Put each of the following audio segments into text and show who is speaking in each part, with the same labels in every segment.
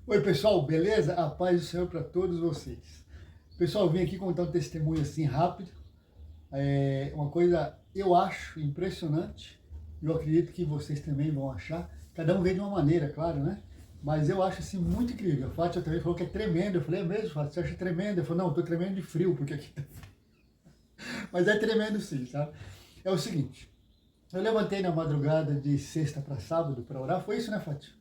Speaker 1: Oi, pessoal, beleza? A paz do Senhor para todos vocês. Pessoal, eu vim aqui contar um testemunho assim rápido. Uma coisa eu acho impressionante. Eu acredito que vocês também vão achar. Cada um vê de uma maneira, claro, né? Mas eu acho assim muito incrível. A Fátima também falou que é tremendo. Eu falei, é mesmo, Fátima? Você acha tremendo? Eu falei, não, eu tô tremendo de frio, porque aqui tá frio. Mas é tremendo sim, sabe? É o seguinte, eu levantei na madrugada de sexta para sábado para orar. Foi isso, né, Fátima?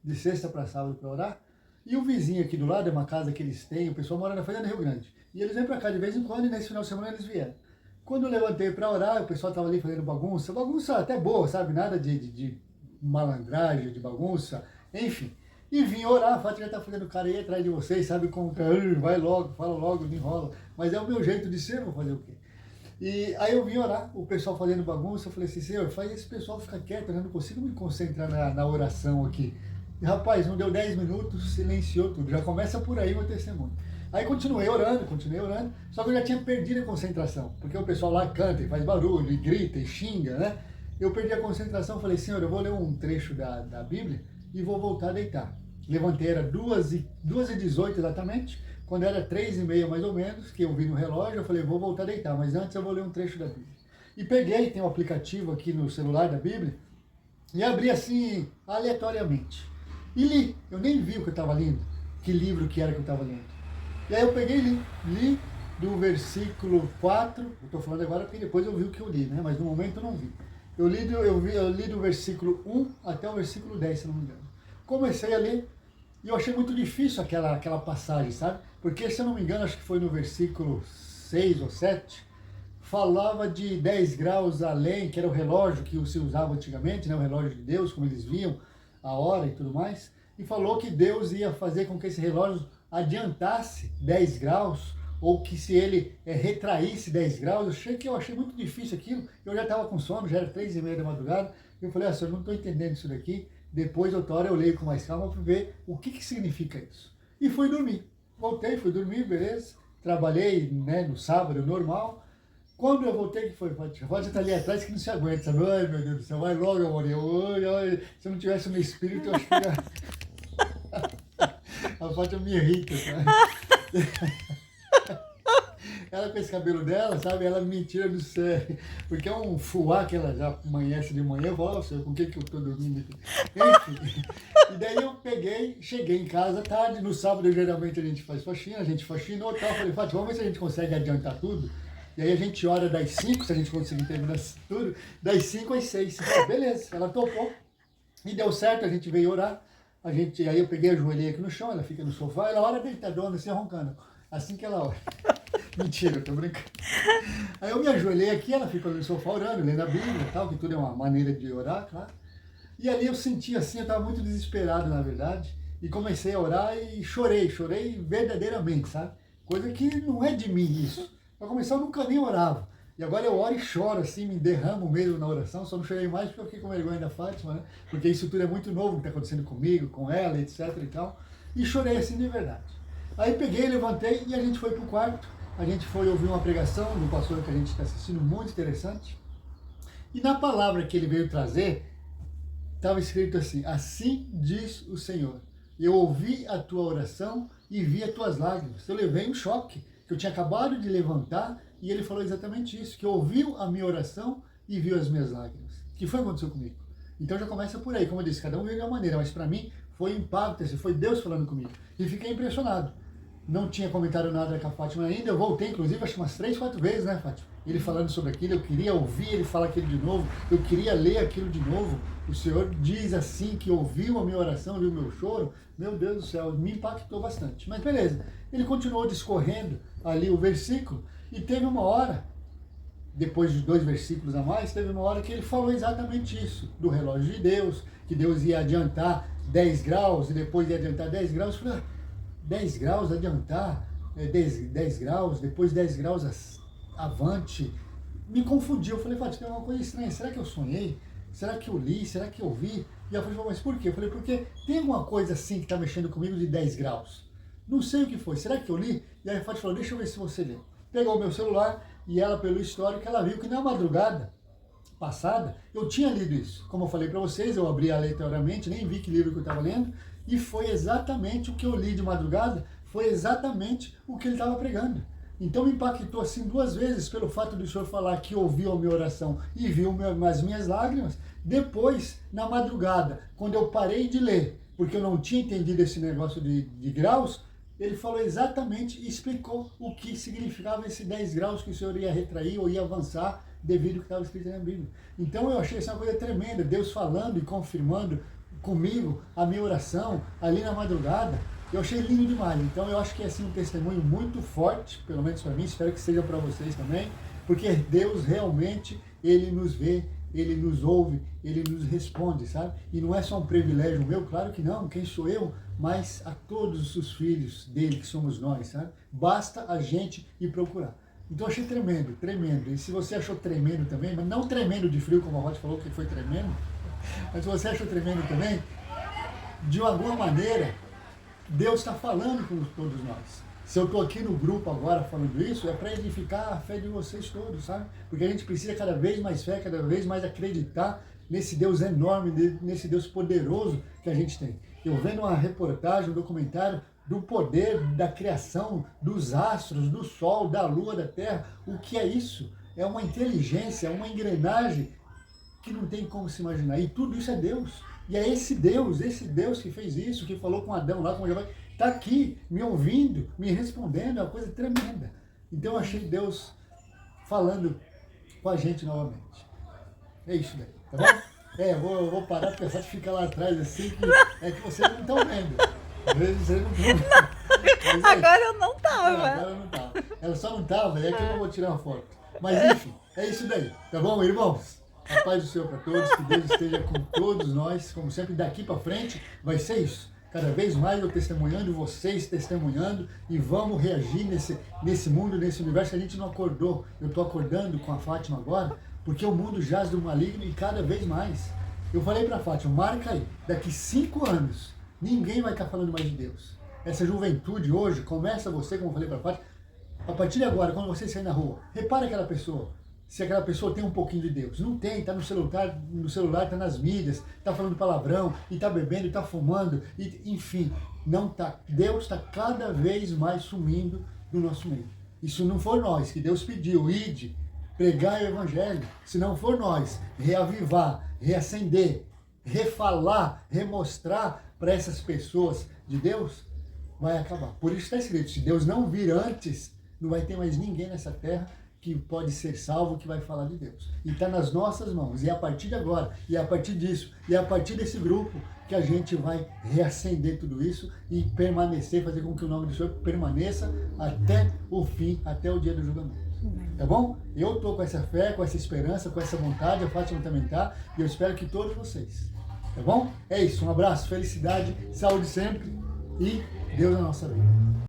Speaker 1: De sexta para sábado para orar. E o vizinho aqui do lado, é uma casa que eles têm, o pessoal mora na Fazenda Rio Grande. E eles vêm para cá de vez em quando e nesse final de semana eles vieram. Quando eu levantei para orar, o pessoal estava ali fazendo bagunça, bagunça até boa, sabe? Nada de malandragem, de bagunça, enfim. E vim orar, a Fátima já está fazendo cara aí atrás de vocês, sabe como que vai logo, fala logo, não enrola. Mas é o meu jeito de ser, vou fazer o quê? E aí eu vim orar, o pessoal fazendo bagunça, eu falei assim, Senhor, faz esse pessoal ficar quieto, eu não consigo me concentrar na oração aqui. E rapaz, não deu 10 minutos, silenciou tudo, já começa por aí o meu testemunho. Aí continuei orando, só que eu já tinha perdido a concentração, porque o pessoal lá canta e faz barulho, e grita, e xinga, né? Eu perdi a concentração, falei, Senhor, eu vou ler um trecho da Bíblia e vou voltar a deitar. Levantei, era 2h18 exatamente, quando era 3h30 mais ou menos, que eu vi no relógio, eu falei, vou voltar a deitar, mas antes eu vou ler um trecho da Bíblia. E peguei, tem um aplicativo aqui no celular da Bíblia, e abri assim, aleatoriamente. E li, eu nem vi o que eu estava lendo, que livro que era que eu estava lendo. E aí eu peguei e li do versículo 4, eu estou falando agora porque depois eu vi o que eu li, né? Mas no momento eu não vi. Eu li do versículo 1 até o versículo 10, se não me engano. Comecei a ler, e eu achei muito difícil aquela passagem, sabe? Porque, se eu não me engano, acho que foi no versículo 6 ou 7, falava de 10 graus além, que era o relógio que se usava antigamente, né? O relógio de Deus, como eles viam a hora e tudo mais. E falou que Deus ia fazer com que esse relógio adiantasse 10 graus, ou que se ele retraísse 10 graus. Eu achei muito difícil aquilo. Eu já estava com sono, já era 3h30 da madrugada. Eu falei, senhor, não estou entendendo isso daqui. Depois, outra hora, eu leio com mais calma para ver o que significa isso. E fui dormir. Voltei, fui dormir, beleza. Trabalhei, né, no sábado, normal. Quando eu voltei, que foi? A Fátima está ali atrás que não se aguenta, sabe? Ai, meu Deus do céu, vai logo, amor. Se eu não tivesse no espírito, eu acho que a Fátima me irrita, sabe? Ela com esse cabelo dela, sabe? Ela me tira do sério. Porque é um fuá que ela já amanhece de manhã. Eu falo, com que eu tô dormindo aqui? Enfim. E daí eu peguei, cheguei em casa tarde. No sábado, geralmente, a gente faz faxina. A gente faxinou e tal. Falei, Fátima, vamos ver se a gente consegue adiantar tudo. E aí a gente ora das 5, se a gente conseguir terminar tudo, das 5 às 6. Beleza, ela topou. E deu certo, a gente veio orar. Aí eu peguei, ajoelhei aqui no chão, ela fica no sofá, ela ora deitadona, assim, roncando. Assim que ela ora. Mentira, eu tô brincando. Aí eu me ajoelhei aqui, ela ficou no sofá orando, lendo a Bíblia e tal, que tudo é uma maneira de orar, claro. E ali eu senti assim, eu estava muito desesperado, na verdade, e comecei a orar e chorei verdadeiramente, sabe? Coisa que não é de mim isso. Para começar, eu nunca nem orava. E agora eu oro e choro, assim, me derramo mesmo na oração, só não chorei mais porque eu fiquei com vergonha da Fátima, né? Porque isso tudo é muito novo, o que está acontecendo comigo, com ela, etc e tal. E chorei assim de verdade. Aí peguei, levantei e a gente foi pro quarto. A gente foi ouvir uma pregação do pastor que a gente está assistindo, muito interessante. E na palavra que ele veio trazer, estava escrito assim, assim diz o Senhor, eu ouvi a tua oração e vi as tuas lágrimas. Eu levei um choque, que eu tinha acabado de levantar, e ele falou exatamente isso, que ouviu a minha oração e viu as minhas lágrimas. O que foi que aconteceu comigo? Então já começa por aí, como eu disse, cada um veio de uma maneira, mas para mim foi impacto, foi Deus falando comigo. E fiquei impressionado. Não tinha comentado nada com a Fátima ainda, eu voltei, inclusive, acho que umas 3, 4 vezes, né, Fátima? Ele falando sobre aquilo, eu queria ouvir ele falar aquilo de novo, eu queria ler aquilo de novo. O Senhor diz assim, que ouviu a minha oração, ouviu o meu choro. Meu Deus do céu, me impactou bastante. Mas beleza, ele continuou discorrendo ali o versículo, e teve uma hora, depois de 2 versículos a mais, teve uma hora que ele falou exatamente isso, do relógio de Deus, que Deus ia adiantar 10 graus, e depois ia adiantar 10 graus. Eu falei, 10 graus adiantar, 10 graus, depois 10 graus avante. Me confundiu. Eu falei, Fátima, tem uma coisa estranha. Será que eu sonhei? Será que eu li? Será que eu vi? E ela falou, mas por quê? Eu falei, porque tem alguma coisa assim que está mexendo comigo de 10 graus. Não sei o que foi. Será que eu li? E aí a Fátima falou, deixa eu ver se você leu. Pegou o meu celular e ela, pelo histórico, ela viu que na madrugada passada eu tinha lido isso. Como eu falei para vocês, eu abri aleatoriamente, nem vi que livro que eu estava lendo, E foi exatamente o que eu li de madrugada, foi exatamente o que ele estava pregando. Então me impactou assim 2 vezes pelo fato do Senhor falar que ouviu a minha oração e viu as minhas lágrimas. Depois, na madrugada, quando eu parei de ler, porque eu não tinha entendido esse negócio de graus, ele falou exatamente e explicou o que significava esse 10 graus que o Senhor ia retrair ou ia avançar devido ao que estava escrito na Bíblia. Então eu achei isso uma coisa tremenda, Deus falando e confirmando comigo a minha oração ali na madrugada. Eu achei lindo demais. Então eu acho que é assim um testemunho muito forte, pelo menos para mim, espero que seja para vocês também, porque Deus realmente, Ele nos vê, Ele nos ouve, Ele nos responde, sabe? E não é só um privilégio meu, claro que não, quem sou eu? Mas a todos os filhos dele, que somos nós, sabe? Basta a gente ir procurar. Então eu achei tremendo, tremendo. E se você achou tremendo também, mas não tremendo de frio, como a Rod falou que foi tremendo, mas se você achou tremendo também, de alguma maneira, Deus está falando com todos nós. Se eu estou aqui no grupo agora falando isso, é para edificar a fé de vocês todos, sabe? Porque a gente precisa cada vez mais fé, cada vez mais acreditar nesse Deus enorme, nesse Deus poderoso que a gente tem. Eu vendo uma reportagem, um documentário do poder da criação, dos astros, do sol, da lua, da terra. O que é isso? É uma inteligência, é uma engrenagem que não tem como se imaginar. E tudo isso é Deus. E é esse Deus que fez isso, que falou com Adão lá, com Eva, está aqui me ouvindo, me respondendo, é uma coisa tremenda. Então eu achei Deus falando com a gente novamente. É isso daí, tá bom? Eu vou parar porque só de ficar lá atrás assim, que vocês não estão vendo. Às vezes vocês não estão vendo.
Speaker 2: Agora eu não tava.
Speaker 1: Agora eu não tava. Ela só não tava, é que eu não vou tirar uma foto. Mas enfim, é isso daí, tá bom, irmãos? A paz do Senhor para todos, que Deus esteja com todos nós, como sempre, daqui para frente vai ser isso. Cada vez mais eu testemunhando, vocês testemunhando, e vamos reagir nesse mundo, nesse universo que a gente não acordou. Eu estou acordando com a Fátima agora, porque o mundo jaz do maligno e cada vez mais. Eu falei para a Fátima, marca aí, daqui 5 anos, ninguém vai estar falando mais de Deus. Essa juventude hoje, começa você, como eu falei para a Fátima, a partir de agora, quando você sair na rua, repara aquela pessoa, se aquela pessoa tem um pouquinho de Deus. Não tem, está no celular, está nas mídias, está falando palavrão, e está bebendo, e está fumando, enfim, não está. Deus está cada vez mais sumindo do nosso meio. Isso não for nós, que Deus pediu, ide, pregar o Evangelho. Se não for nós, reavivar, reacender, refalar, remostrar para essas pessoas de Deus, vai acabar. Por isso está escrito, se Deus não vir antes, não vai ter mais ninguém nessa terra que pode ser salvo, que vai falar de Deus. E está nas nossas mãos. E é a partir de agora, e é a partir disso, e é a partir desse grupo que a gente vai reacender tudo isso e permanecer, fazer com que o nome do Senhor permaneça até o fim, até o dia do julgamento. Tá bom? Eu estou com essa fé, com essa esperança, com essa vontade, a Fátima também está, e eu espero que todos vocês. Tá bom? É isso, um abraço, felicidade, saúde sempre e Deus na nossa vida.